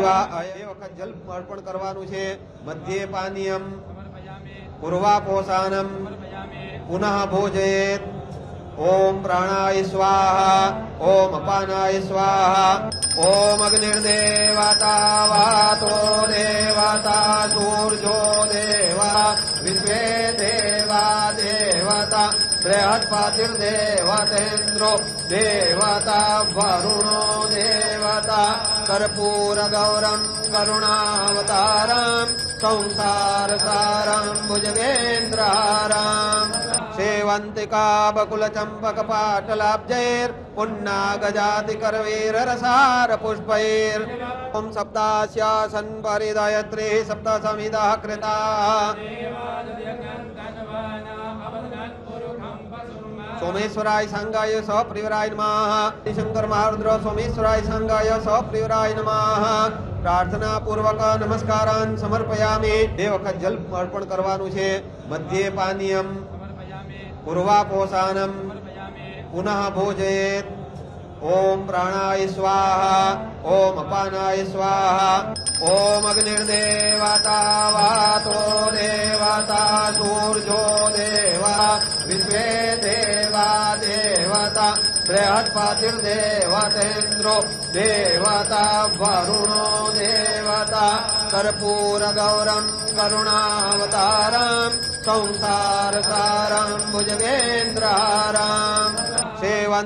देवा ए वखत जल अर्पण करवानुं छे। मध्ये पानीयम पूर्वापोषानम पुनः भोजयेत। ओम प्राणाय स्वाहा ओम अपानाय स्वाहा। ओम अग्निर्देवता वातो देवता सूर्यो देवा विश्वे देवा देवता बृहस्पतिर्देवतेन्द्रो देवता वरुणो देवता कर्पूरगौरं करुणावतारं संसारसारं भुजगेन्द्रहारं सेवन्तिका बकुलचम्पकपाटलाब्जैर् पुन्नागजातिकरवीररसार पुष्पैर् ओम सप्तास्यासन परिदयत्री सप्त समिदः कृताः। सोमेश्वराय संगाय सप्रियराय नमः। शंकर महारुद्र सोमेश्वराय संगाय सप्रियराय नमः। प्रार्थना पूर्वक नमस्कारान् समर्पयामि। ए वखत जल अर्पण करवानुं छे। मध्ये पानीयम पूर्वापोषानम पुनः भोजयेत। ओम प्राणाय स्वाहा ओम अपानाय स्वाहा। ओम अग्निर्देवता वातो देवता सूर्यो देवा विश्वे देवा देवता बृहस्पतिर्देवतेन्द्रो देवता वरुणो देवता कर्पूरगौरं करुणावतारं संसारसारं भुजगेन्द्रहारं सेवन्